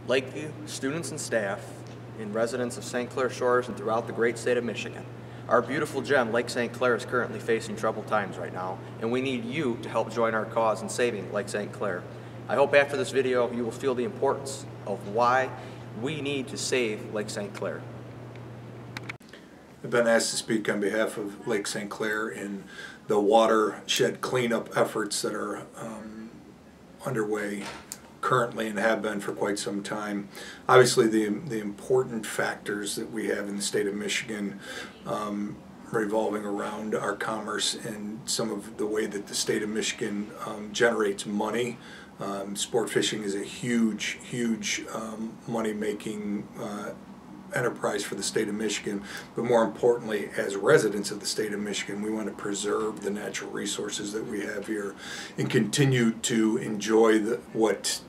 Lakeview, students and staff, and residents of St. Clair Shores and throughout the great state of Michigan. Our beautiful gem, Lake St. Clair, is currently facing troubled times right now, and we need you to help join our cause in saving Lake St. Clair. I hope after this video you will feel the importance of why we need to save Lake St. Clair. I've been asked to speak on behalf of Lake St. Clair in the watershed cleanup efforts that are underway currently and have been for quite some time. Obviously the important factors that we have in the state of Michigan revolving around our commerce and some of the way that the state of Michigan generates money. Sport fishing is a huge money-making enterprise for the state of Michigan, but more importantly, as residents of the state of Michigan, we want to preserve the natural resources that we have here and continue to enjoy what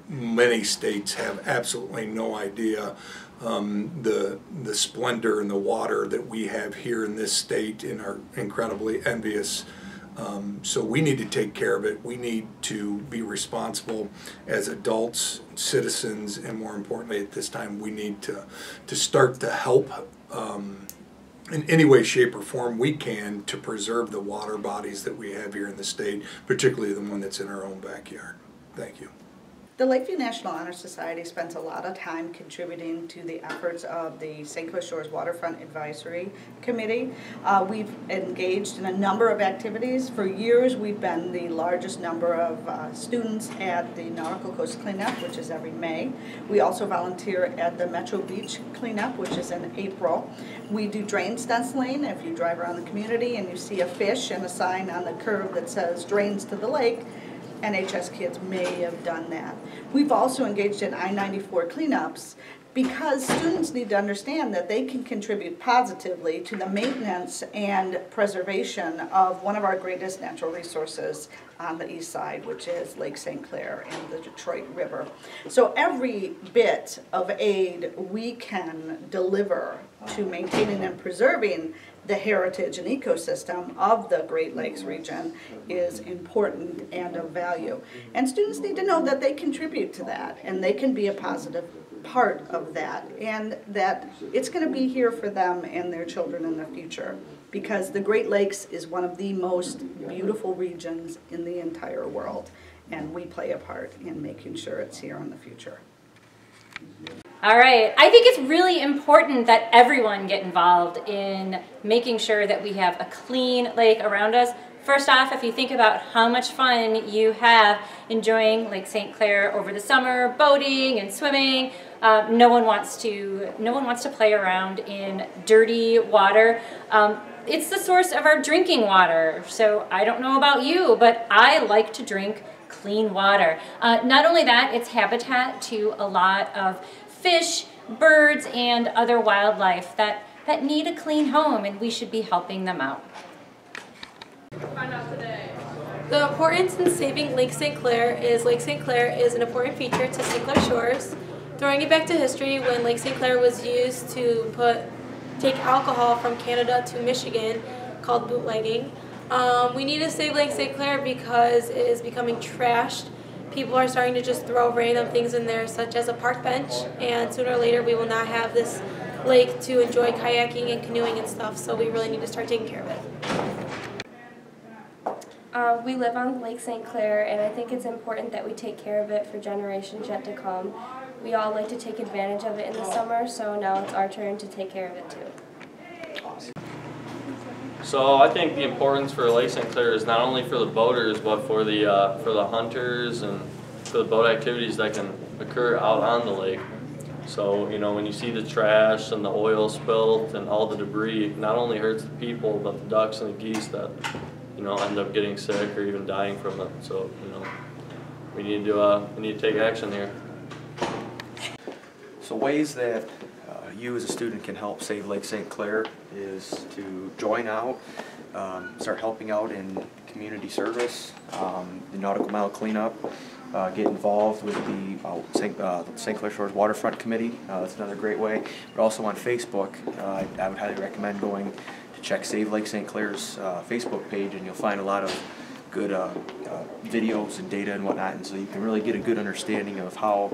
many states have absolutely no idea, the splendor and the water that we have here in this state and are incredibly envious. So we need to take care of it. We need to be responsible as adults, citizens, and more importantly at this time we need to start to help in any way, shape, or form we can to preserve the water bodies that we have here in the state, particularly the one that's in our own backyard. Thank you. The Lakeview National Honor Society spends a lot of time contributing to the efforts of the St. Clair Shores Waterfront Advisory Committee. We've engaged in a number of activities. For years we've been the largest number of students at the Nautical Coast Cleanup, which is every May. We also volunteer at the Metro Beach Cleanup, which is in April. We do drain stenciling. If you drive around the community and you see a fish and a sign on the curb that says drains to the lake, NHS kids may have done that. We've also engaged in I-94 cleanups because students need to understand that they can contribute positively to the maintenance and preservation of one of our greatest natural resources on the east side, which is Lake St. Clair and the Detroit River. So every bit of aid we can deliver to maintaining and preserving the heritage and ecosystem of the Great Lakes region is important and of value. And students need to know that they contribute to that and they can be a positive part of that, and that it's going to be here for them and their children in the future, because the Great Lakes is one of the most beautiful regions in the entire world, and we play a part in making sure it's here in the future. All right, I think it's really important that everyone get involved in making sure that we have a clean lake around us. First off, if you think about how much fun you have enjoying Lake St. Clair over the summer, boating and swimming, no one wants to play around in dirty water. It's the source of our drinking water. So I don't know about you, but I like to drink clean water. Not only that, it's habitat to a lot of fish, birds, and other wildlife that need a clean home, and we should be helping them out. The importance in saving Lake St. Clair is Lake St. Clair is an important feature to St. Clair Shores. Throwing it back to history, when Lake St. Clair was used to take alcohol from Canada to Michigan, called bootlegging. We need to save Lake St. Clair because it is becoming trashed. People are starting to just throw random things in there, such as a park bench, and sooner or later we will not have this lake to enjoy kayaking and canoeing and stuff, so we really need to start taking care of it. We live on Lake St. Clair, and I think it's important that we take care of it for generations yet to come. We all like to take advantage of it in the summer, so now it's our turn to take care of it too. So I think the importance for Lake St. Clair is not only for the boaters, but for the hunters and for the boat activities that can occur out on the lake. So, you know, when you see the trash and the oil spilt and all the debris, it not only hurts the people, but the ducks and the geese that, you know, end up getting sick or even dying from it. So, you know, we need to take action here. So ways that you as a student can help save Lake St. Clair is to join out, start helping out in community service, the Nautical Mile cleanup, get involved with the St. Clair Shores Waterfront Committee. That's another great way. But also on Facebook, I would highly recommend going to check Save Lake St. Clair's Facebook page, and you'll find a lot of good videos and data and whatnot, and so you can really get a good understanding of how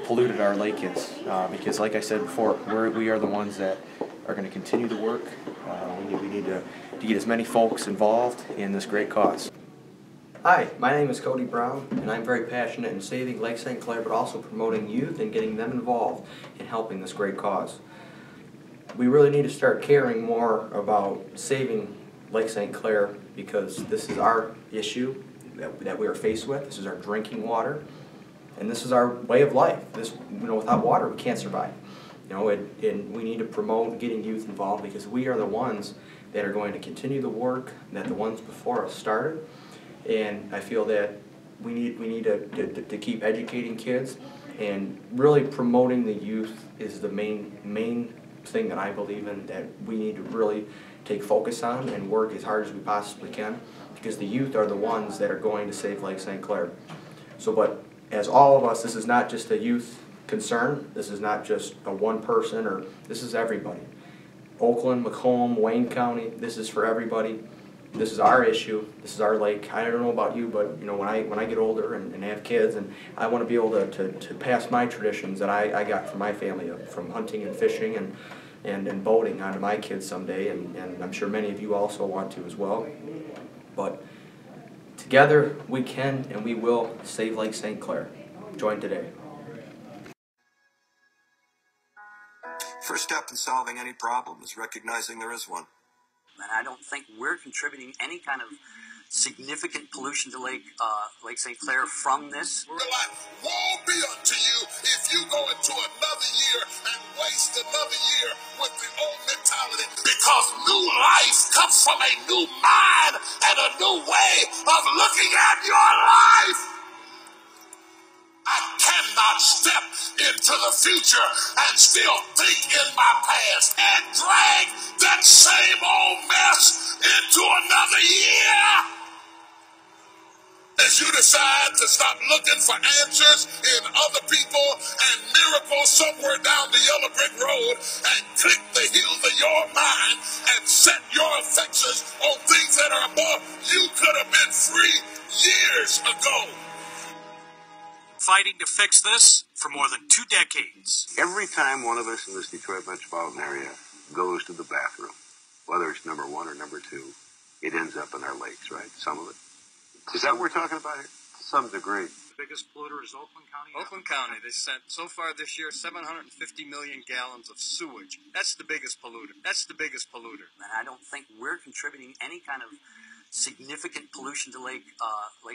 polluted our lake is. Because like I said before, we are the ones that are going to continue the work. We need to get as many folks involved in this great cause. Hi, my name is Cody Brown, and I'm very passionate in saving Lake St. Clair, but also promoting youth and getting them involved in helping this great cause. We really need to start caring more about saving Lake St. Clair, because this is our issue that we are faced with. This is our drinking water, and this is our way of life. Without water, we can't survive. And we need to promote getting youth involved, because we are the ones that are going to continue the work that the ones before us started. And I feel that we need to keep educating kids, and really promoting the youth is the main thing that I believe in, that we need to really take focus on and work as hard as we possibly can, because the youth are the ones that are going to save Lake St. Clair. So, but as all of us, this is not just a youth concern. This is not just a one person, or this is everybody. Oakland, Macomb, Wayne County, this is for everybody. This is our issue. This is our lake. I don't know about you, but when I get older and have kids, and I want to be able to pass my traditions that I got from my family, from hunting and fishing and boating, onto my kids someday, and I'm sure many of you also want to as well. But together we can and we will save Lake St. Clair. Join today. First step in solving any problem is recognizing there is one. And I don't think we're contributing any kind of significant pollution to Lake St. Clair from this. Woe be unto you if you go into another year and waste another year with the old mentality, because new life comes from a new mind and a new way of looking at your life. I cannot step into the future and still think in my past and drag that same old mess into another year. As you decide to stop looking for answers in other people and miracles somewhere down the yellow brick road, and click the heels of your mind and set your affections on things that are above, you could have been free years ago. Fighting to fix this for more than 2 decades. Every time one of us in this Detroit metropolitan area goes to the bathroom, whether it's number 1 or number 2, it ends up in our lakes, right? Some of it. Is that what we're talking about here? To some degree. The biggest polluter is Oakland County? Oakland County. They sent, so far this year, 750 million gallons of sewage. That's the biggest polluter. That's the biggest polluter. And I don't think we're contributing any kind of significant pollution to Lake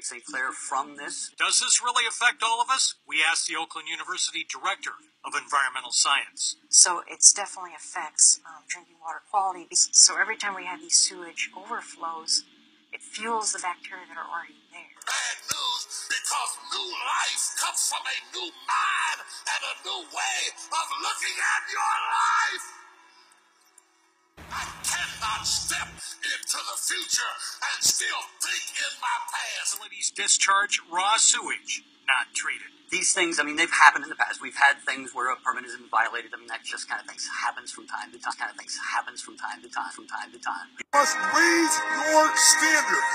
St. Clair from this. Does this really affect all of us? We asked the Oakland University Director of Environmental Science. So it definitely affects drinking water quality. So every time we have these sewage overflows, it fuels the bacteria that are already there. Bad news, because new life comes from a new mind and a new way of looking at your life. I cannot step into the future and still think in my past. Facilities discharge raw sewage, not treated. These things, they've happened in the past. We've had things where a permit has been violated. That just kind of things happens from time to time. You must raise your standards.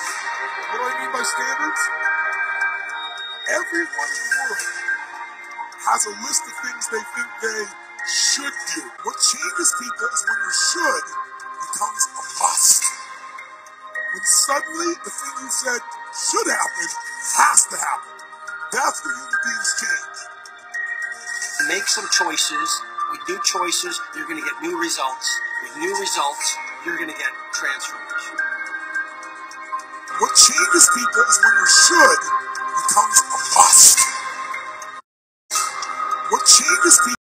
What do I mean by standards? Everyone in the world has a list of things they think they should do. What changes people is when your should becomes a must. When suddenly the thing you said should happen has to happen. That's when human beings change. Make some choices. With new choices, you're going to get new results. With new results, you're going to get transformation. What changes people is when your should